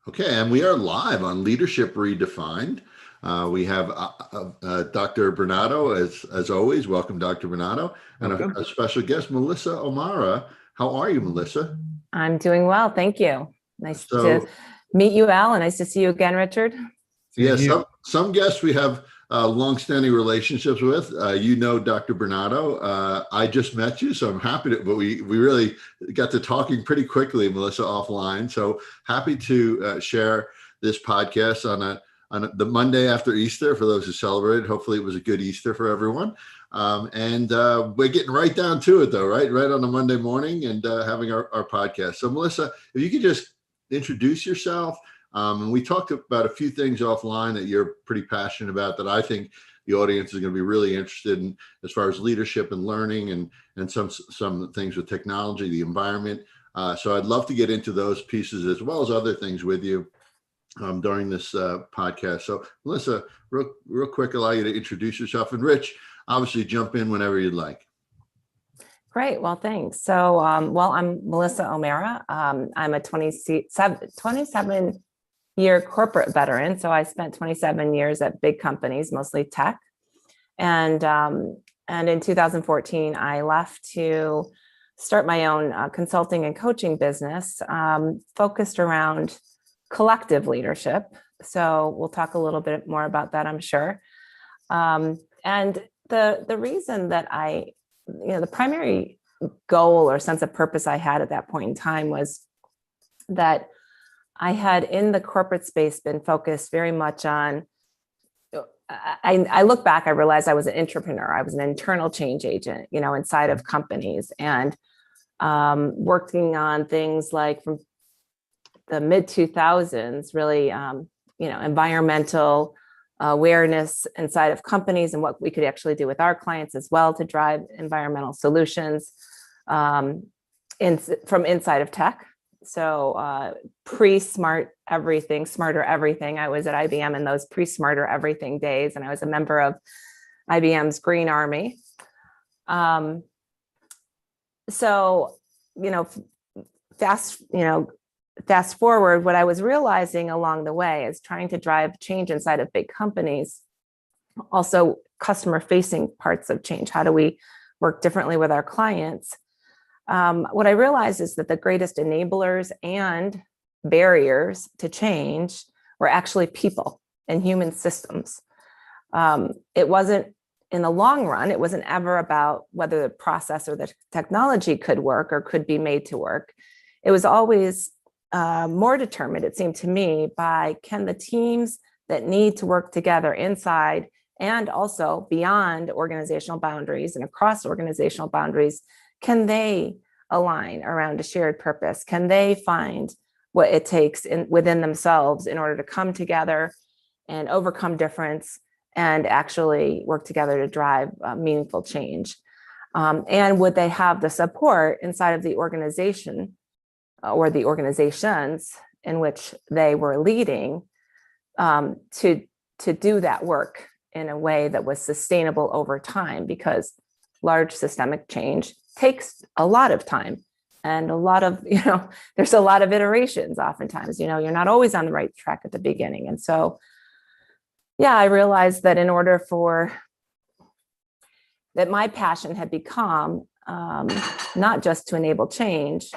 Okay, and we are live on Leadership Redefined. We have Dr. Bernardo, as always. Welcome, Dr. Bernardo, and Welcome. a special guest, Melissa O'Mara. How are you, Melissa? I'm doing well, thank you. Nice to So, meet you, Al, and nice to see you again, Richard. Same yes, here. some guests we have longstanding relationships with. Dr. Bernardo. I just met you, so I'm happy to. But we really got to talking pretty quickly, Melissa, offline. So happy to share this podcast on the Monday after Easter for those who celebrated. Hopefully, it was a good Easter for everyone. And we're getting right down to it, though, right on a Monday morning and having our podcast. So, Melissa, if you could just introduce yourself. And we talked about a few things offline that you're pretty passionate about that I think the audience is going to be really interested in as far as leadership and learning and some things with technology, the environment. So I'd love to get into those pieces as well as other things with you during this podcast. So Melissa, real quick, allow you to introduce yourself, and Rich, obviously jump in whenever you'd like. Great, well, thanks. So, I'm Melissa O'Mara. I'm a 27-year corporate veteran. So I spent 27 years at big companies, mostly tech. And in 2014, I left to start my own consulting and coaching business focused around collective leadership. So we'll talk a little bit more about that, I'm sure. And the reason that the primary goal or sense of purpose I had at that point in time was that I had in the corporate space been focused very much on, I look back, I realized I was an entrepreneur. I was an internal change agent, inside of companies, and working on things like from the mid 2000s, really, environmental awareness inside of companies and what we could actually do with our clients as well to drive environmental solutions from inside of tech. So pre-smart everything, smarter everything. I was at IBM in those pre-smarter everything days, and I was a member of IBM's Green Army. So, fast forward, what I was realizing along the way is trying to drive change inside of big companies, also customer-facing parts of change. How do we work differently with our clients? What I realized is that the greatest enablers and barriers to change were actually people and human systems. It wasn't, in the long run, it wasn't ever about whether the process or the technology could work or could be made to work. It was always more determined, it seemed to me, by can the teams that need to work together inside and also beyond organizational boundaries and across organizational boundaries, can they align around a shared purpose? Can they find what it takes within themselves in order to come together and overcome difference and actually work together to drive meaningful change? And would they have the support inside of the organization or the organizations in which they were leading to do that work in a way that was sustainable over time? Because large systemic change takes a lot of time and a lot of, there's a lot of iterations oftentimes, you're not always on the right track at the beginning. And so, I realized that in order that my passion had become not just to enable change,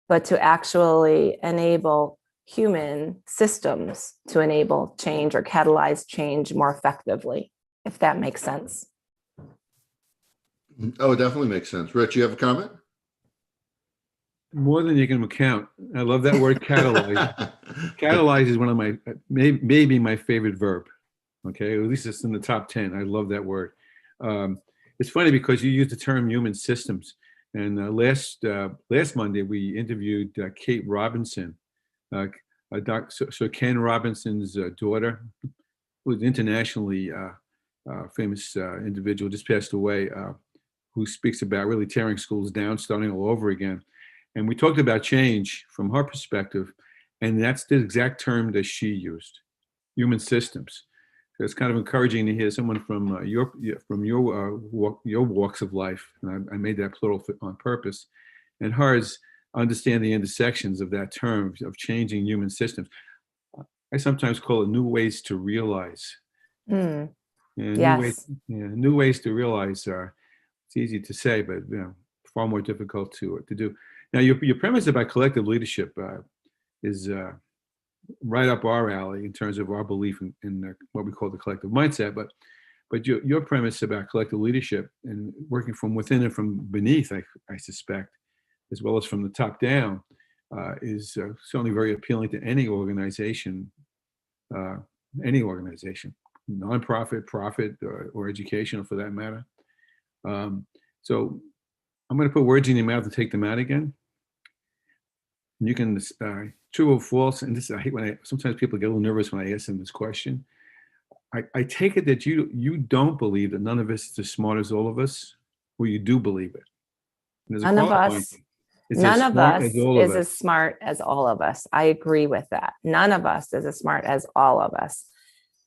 but to actually enable human systems to enable change or catalyze change more effectively, if that makes sense. Oh, it definitely makes sense. Rich, you have a comment? More than you can count. I love that word, catalyze. Catalyze is one of my, maybe my favorite verb. Okay, at least it's in the top 10. I love that word. It's funny because you use the term human systems. And last Monday, we interviewed Kate Robinson, so Ken Robinson's daughter, who was internationally famous individual, just passed away, who speaks about really tearing schools down, starting all over again. And we talked about change from her perspective, and that's the exact term that she used, human systems. So it's kind of encouraging to hear someone from your walks of life, and I made that plural on purpose, and hers understand the intersections of that term of changing human systems. I sometimes call it new ways to realize. Mm, New ways, yes. new ways to realize are. It's easy to say, but far more difficult to do. Now, your premise about collective leadership is right up our alley in terms of our belief in what we call the collective mindset. But your premise about collective leadership and working from within and from beneath, I suspect, as well as from the top down, is certainly very appealing to any organization, nonprofit, profit, or educational for that matter. So I'm going to put words in your mouth and take them out again. And you can true or false. And this I hate when sometimes people get a little nervous when I ask them this question. I take it that you don't believe that none of us is as smart as all of us, or you do believe it. And there's a None of qualifying us, thing. It's none as of smart us as all of is as us. smart as all of us. I agree with that. None of us is as smart as all of us,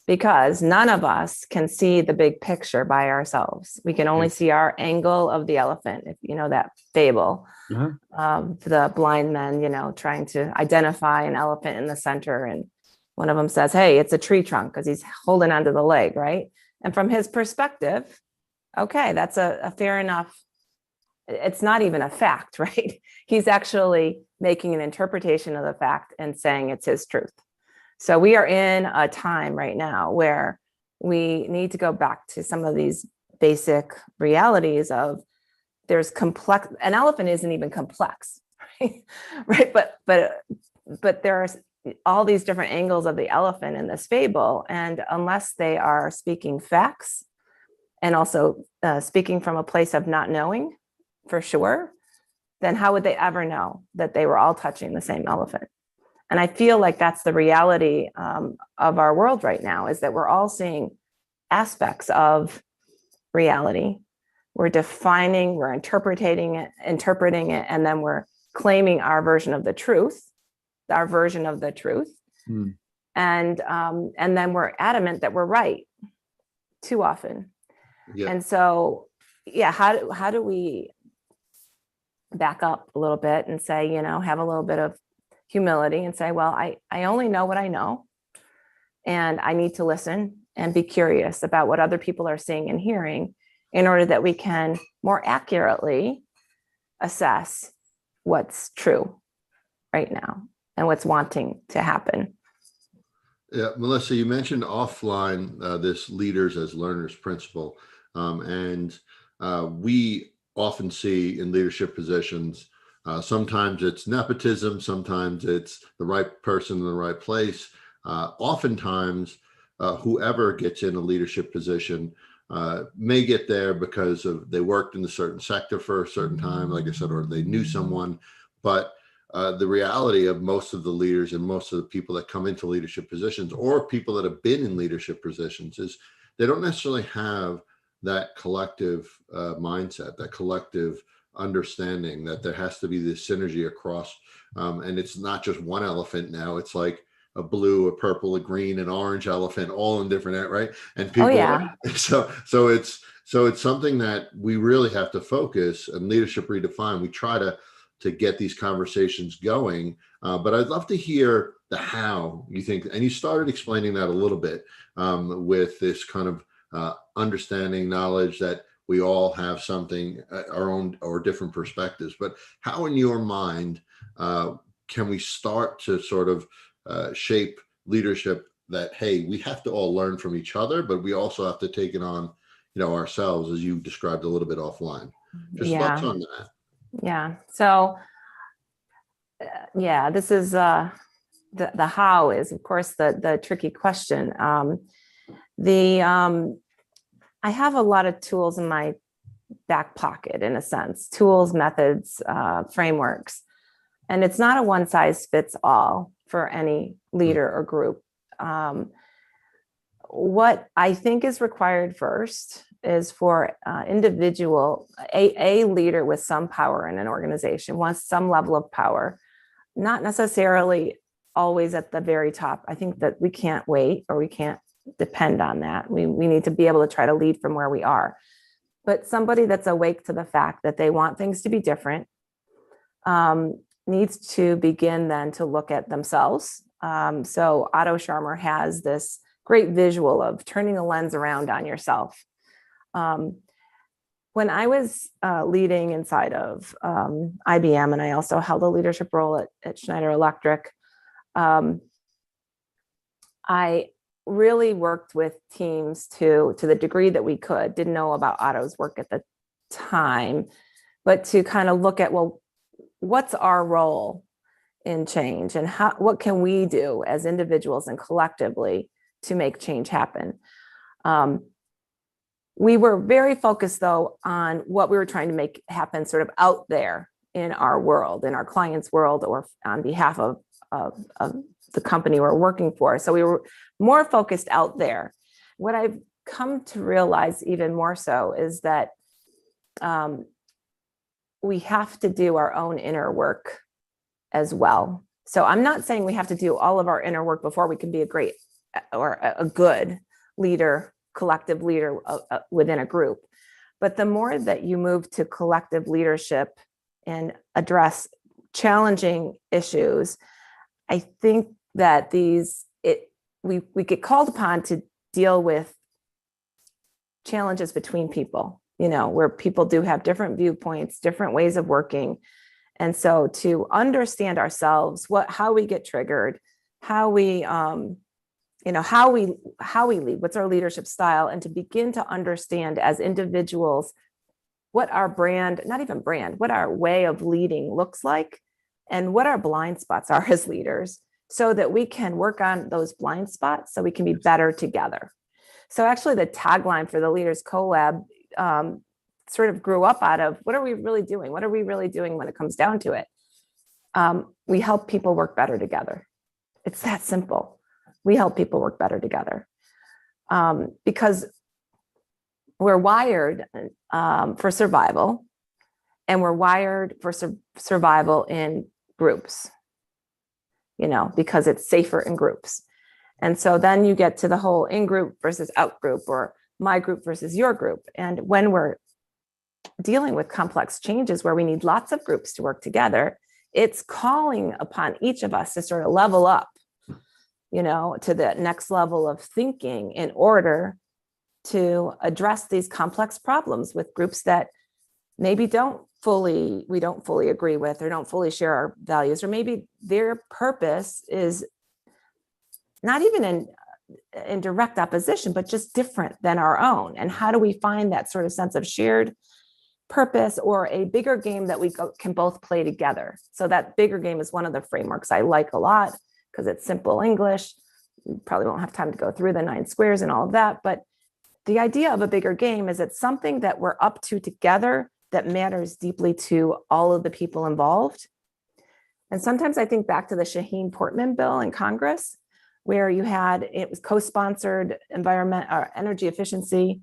because none of us can see the big picture by ourselves. We can only see our angle of the elephant, if you know that fable Uh-huh. of the blind men, trying to identify an elephant in the center. And one of them says, hey, it's a tree trunk, because he's holding onto the leg, right? And from his perspective, okay, that's a fair enough. It's not even a fact, right? He's actually making an interpretation of the fact and saying it's his truth. So we are in a time right now where we need to go back to some of these basic realities of there's complex, an elephant isn't even complex, right? Right. But there's all these different angles of the elephant in this fable. And unless they are speaking facts and also speaking from a place of not knowing for sure, then how would they ever know that they were all touching the same elephant? And I feel like that's the reality of our world right now, is that we're all seeing aspects of reality. We're defining, we're interpreting it, and then we're claiming our version of the truth. Hmm. And then we're adamant that we're right too often. Yeah. And so, yeah, how do we back up a little bit and say, have a little bit of humility and say, well, I only know what I know, and I need to listen and be curious about what other people are seeing and hearing in order that we can more accurately assess what's true right now and what's wanting to happen. Yeah, Melissa, you mentioned offline this leaders as learners principle. And we often see in leadership positions, sometimes it's nepotism, sometimes it's the right person in the right place. Oftentimes, whoever gets in a leadership position may get there because of they worked in a certain sector for a certain time, like I said, or they knew someone. But the reality of most of the leaders and most of the people that come into leadership positions, or people that have been in leadership positions, is they don't necessarily have that collective mindset, that collective understanding that there has to be this synergy across. And it's not just one elephant now, it's like a blue, a purple, a green, an orange elephant, all in different, right? And people, so it's something that we really have to focus. And Leadership Redefined, we try to get these conversations going. But I'd love to hear the how you think, and you started explaining that a little bit with this kind of understanding, knowledge that we all have something, our own or different perspectives. But how in your mind can we start to sort of shape leadership that, hey, we have to all learn from each other, but we also have to take it on, ourselves, as you described a little bit offline. Just thoughts on that. Yeah. So, this is the how is, of course, the tricky question. I have a lot of tools in my back pocket, in a sense, tools, methods, frameworks, and it's not a one size fits all for any leader or group. What I think is required first is for a leader with some power in an organization, wants some level of power, not necessarily always at the very top. I think that we can't wait, or we can't depend on that. We need to be able to try to lead from where we are. But somebody that's awake to the fact that they want things to be different, needs to begin then to look at themselves. So Otto Scharmer has this great visual of turning the lens around on yourself. When I was leading inside of IBM, and I also held a leadership role at Schneider Electric, I really worked with teams to the degree that we could. Didn't know about Otto's work at the time, but to kind of look at, well, what's our role in change, and what can we do as individuals and collectively to make change happen? We were very focused, though, on what we were trying to make happen sort of out there in our world, in our clients' world, or on behalf of the company we're working for. So we were more focused out there. What I've come to realize even more so is that we have to do our own inner work as well. So I'm not saying we have to do all of our inner work before we can be a great or a good leader, collective leader within a group. But the more that you move to collective leadership and address challenging issues, I think that we get called upon to deal with challenges between people, where people do have different viewpoints, different ways of working. And so to understand ourselves, how we get triggered, how we lead, what's our leadership style, and to begin to understand as individuals what our what our way of leading looks like, and what our blind spots are as leaders, so that we can work on those blind spots so we can be better together. So actually the tagline for the Leaders Collab sort of grew up out of, what are we really doing? What are we really doing when it comes down to it? We help people work better together. It's that simple. We help people work better together because we're wired for survival, and we're wired for survival in groups, because it's safer in groups. And so then you get to the whole in-group versus out-group, or my group versus your group. And when we're dealing with complex changes where we need lots of groups to work together, it's calling upon each of us to sort of level up, to the next level of thinking in order to address these complex problems with groups that maybe we don't fully agree with, or don't fully share our values, or maybe their purpose is not even in direct opposition, but just different than our own. And how do we find that sort of sense of shared purpose, or a bigger game that we can both play together? So that bigger game is one of the frameworks I like a lot, because it's simple English. You probably won't have time to go through the 9 squares and all of that, but the idea of a bigger game is it's something that we're up to together that matters deeply to all of the people involved. And sometimes I think back to the Shaheen-Portman bill in Congress, where it was co-sponsored environment or energy efficiency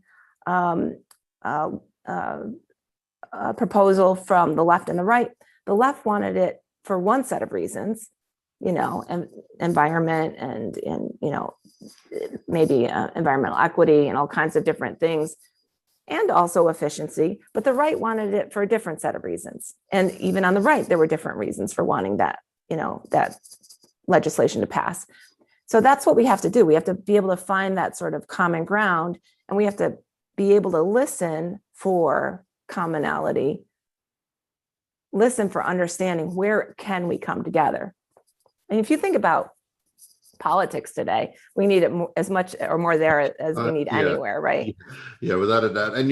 proposal from the left and the right. The left wanted it for one set of reasons, and environment and maybe environmental equity and all kinds of different things, and also efficiency. But the right wanted it for a different set of reasons. And even on the right, there were different reasons for wanting that legislation to pass. So that's what we have to do. We have to be able to find that sort of common ground, and we have to be able to listen for commonality, listen for understanding, where can we come together? And if you think about politics today, we need it as much or more there as we need anywhere, right? Yeah, without a doubt. And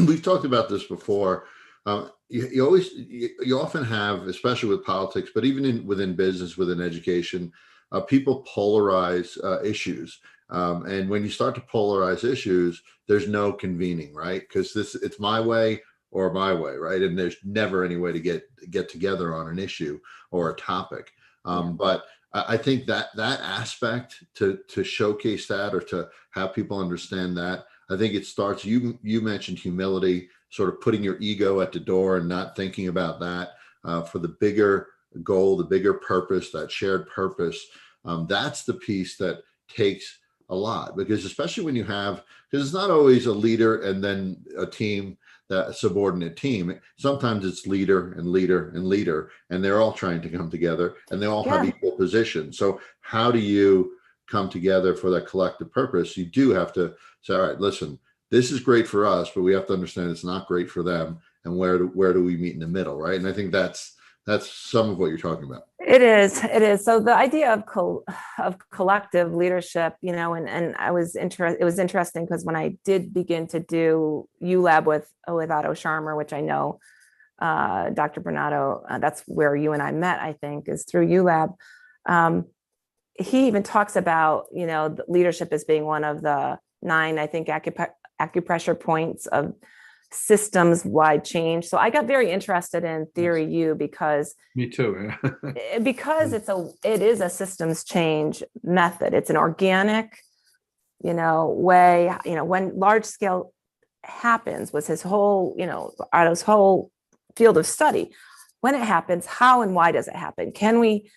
we've talked about this before. You often have, especially with politics, but even within business, within education, people polarize issues. And when you start to polarize issues, there's no convening, right? Because it's my way or my way, right? And there's never any way to get together on an issue or a topic. But I think that aspect to showcase that, or to have people understand that, I think it starts, you mentioned humility, sort of putting your ego at the door and not thinking about that for the bigger goal, the bigger purpose, that shared purpose. That's the piece that takes a lot, because especially when because it's not always a leader and then a team that subordinate team. Sometimes it's leader and leader and leader, and they're all trying to come together, and they all have Yeah. equal positions. So how do you come together for that collective purpose? You do have to say, all right, listen, this is great for us, but we have to understand it's not great for them. And where do we meet in the middle, right? And I think that's some of what you're talking about. It is. It is. So the idea of collective leadership, and I was interested. It was interesting because when I did begin to do ULab with Otto Scharmer, which I know Dr. Bernardo, that's where you and I met, I think, is through ULab. He even talks about, leadership as being one of the 9, I think, acupressure points of systems-wide change. So I got very interested in Theory U because me too. because it is a systems change method. It's an organic, way. When large scale happens, was his whole, Otto's whole field of study. When it happens, how and why does it happen? Can we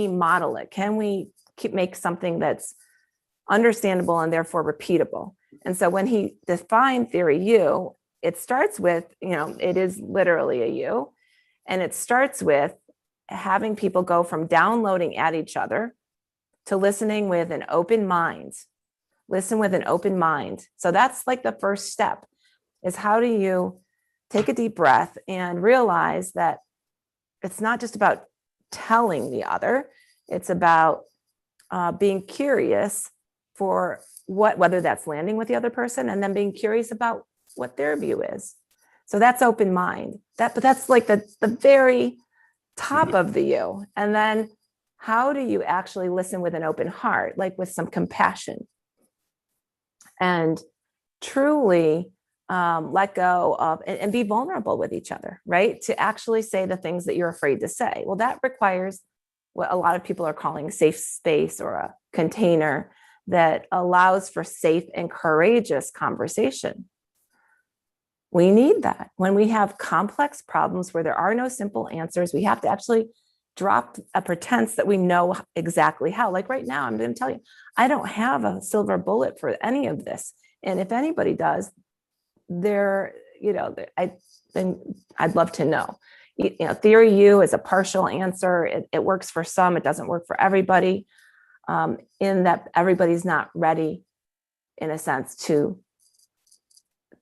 model it? Can we make something that's understandable and therefore repeatable? And so when he defined Theory U, it starts with, it is literally a U, and it starts with having people go from downloading at each other to listening with an open mind. Listen with an open mind. So that's like the first step, is how do you take a deep breath and realize that it's not just about telling the other, it's about being curious for whether that's landing with the other person, and then being curious about what their view is. So that's open mind. But that's like the very top of the U. And then how do you actually listen with an open heart, like with some compassion, and truly let go of and be vulnerable with each other, right? To actually say the things that you're afraid to say. Well, that requires what a lot of people are calling safe space, or a container that allows for safe and courageous conversation. We need that. When we have complex problems where there are no simple answers, we have to actually drop a pretense that we know exactly how. Like right now, I'm going to tell you, I don't have a silver bullet for any of this. And if anybody does, I'd love to know. Theory U is a partial answer. It works for some. It doesn't work for everybody. In that everybody's not ready, in a sense, to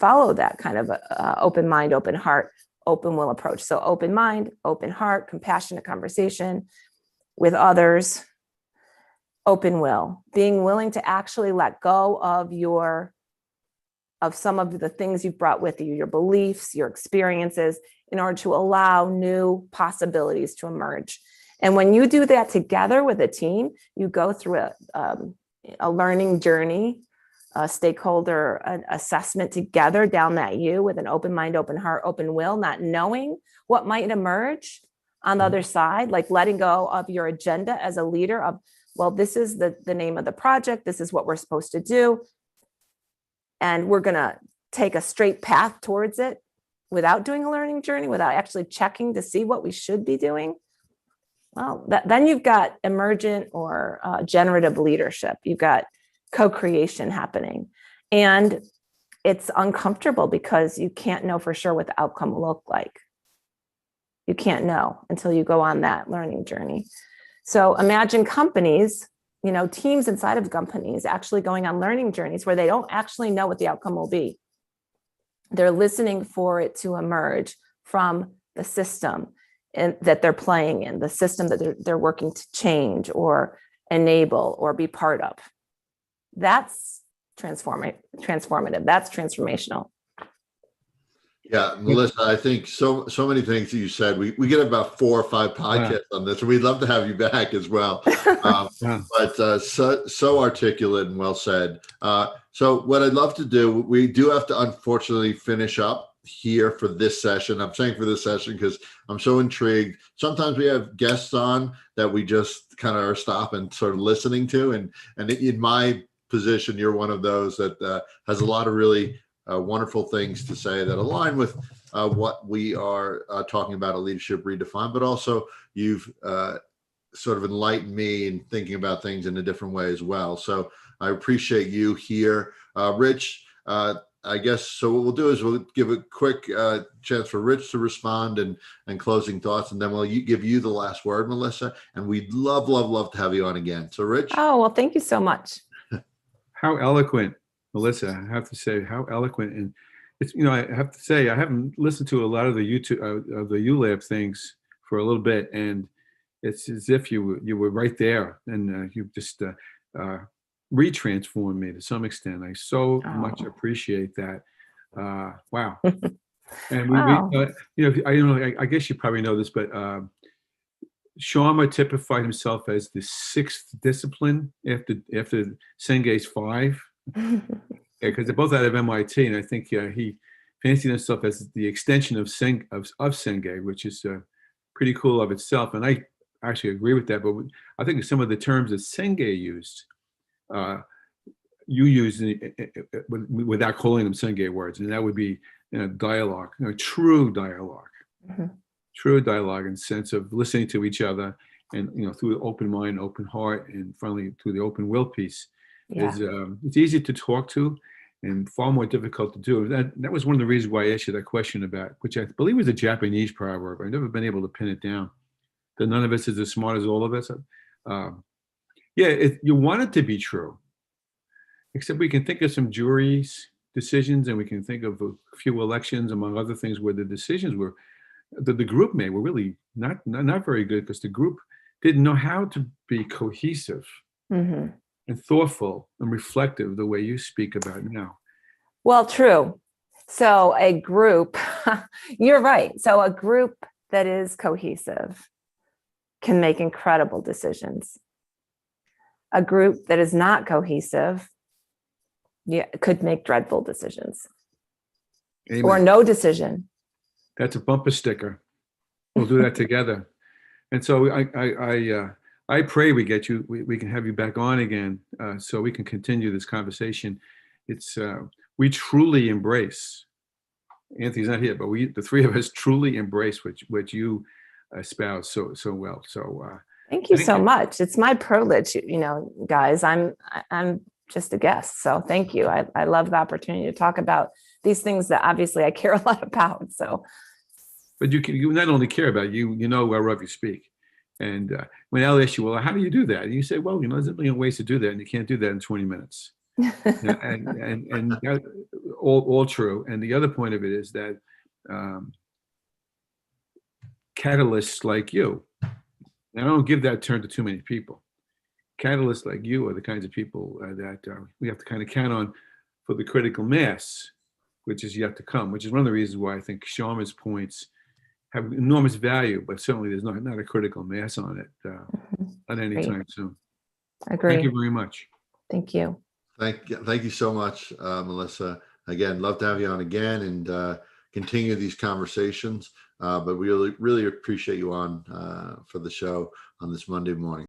follow that kind of open mind, open heart, open will approach. So open mind, open heart, compassionate conversation with others, open will, being willing to actually let go of some of the things you've brought with you, your beliefs, your experiences, in order to allow new possibilities to emerge. And when you do that together with a team, you go through a learning journey, a stakeholder assessment together down that U, with an open mind, open heart, open will, not knowing what might emerge on the other side, like letting go of your agenda as a leader of, well, this is the name of the project. This is what we're supposed to do. And we're going to take a straight path towards it without doing a learning journey, without actually checking to see what we should be doing. Well, then you've got emergent or generative leadership. You've got co-creation happening. And it's uncomfortable because you can't know for sure what the outcome will look like. You can't know until you go on that learning journey. So imagine companies, teams inside of companies actually going on learning journeys where they don't actually know what the outcome will be. They're listening for it to emerge from the system that they're playing in, the system that they're working to change or enable or be part of. That's transformative. That's transformational. Yeah, Melissa, I think so many things that you said. We get about 4 or 5 podcasts on this, and we'd love to have you back as well. But so articulate and well said. So what I'd love to do, we do have to unfortunately finish up here for this session. I'm saying for this session because I'm so intrigued. Sometimes we have guests on that we just kind of stop and sort of listening to, and in my position, you're one of those that has a lot of really wonderful things to say that align with what we are talking about at Leadership Redefined, but also you've sort of enlightened me in thinking about things in a different way as well. So I appreciate you here. Rich, I guess so. What we'll do is we'll give a quick chance for Rich to respond and closing thoughts, and then we'll give you the last word, Melissa. And we'd love, love, love to have you on again. So, Rich. Oh, well, thank you so much. How eloquent, Melissa. I have to say, how eloquent. And it's, I have to say, I haven't listened to a lot of the YouTube, the ULab things for a little bit, and it's as if you were right there, and you just retransformed me to some extent. I so much appreciate that. Wow. And Wow. I guess you probably know this, but Sharma typified himself as the sixth discipline after Senge's five, because they're both out of MIT, and I think he fancied himself as the extension of Senge, which is pretty cool of itself. And I actually agree with that. But I think some of the terms that Senge used, you use without calling them Senge words, and that would be dialogue, true dialogue. Mm-hmm. True dialogue in sense of listening to each other, and through the open mind, open heart, and finally through the open will piece. Yeah. It's easy to talk to and far more difficult to do. That was one of the reasons why I asked you that question about, which I believe was a Japanese proverb. I've never been able to pin it down. That none of us is as smart as all of us. You want it to be true, except we can think of some juries decisions, and we can think of a few elections, among other things, where the decisions were the group made were really not very good, because the group didn't know how to be cohesive. Mm-hmm. And thoughtful and reflective the way you speak about now. Well, true. So a group, you're right. So a group that is cohesive can make incredible decisions. A group that is not cohesive could make dreadful decisions. Amen. Or no decision. That's a bumper sticker. We'll do that together. And so I pray we get you. We can have you back on again, so we can continue this conversation. It's we truly embrace. Anthony's not here, but the three of us, truly embrace what you espouse so well. So thank you so much. It's my privilege, guys. I'm just a guest, so thank you. I love the opportunity to talk about these things that obviously I care a lot about. So, but you not only care about you whereof you speak. And when Al asks you, well, how do you do that? And you say, well, there's a million ways to do that, and you can't do that in 20 minutes. and all true. And the other point of it is that catalysts like you, and I don't give that term to too many people. Catalysts like you are the kinds of people that we have to kind of count on for the critical mass, which is yet to come, which is one of the reasons why I think Sharma's points have enormous value, but certainly there's not a critical mass on it at any time soon. Agree. Thank you very much. Thank you. Thank you so much, Melissa. Again, love to have you on again and continue these conversations. But we really, really appreciate you on for the show on this Monday morning.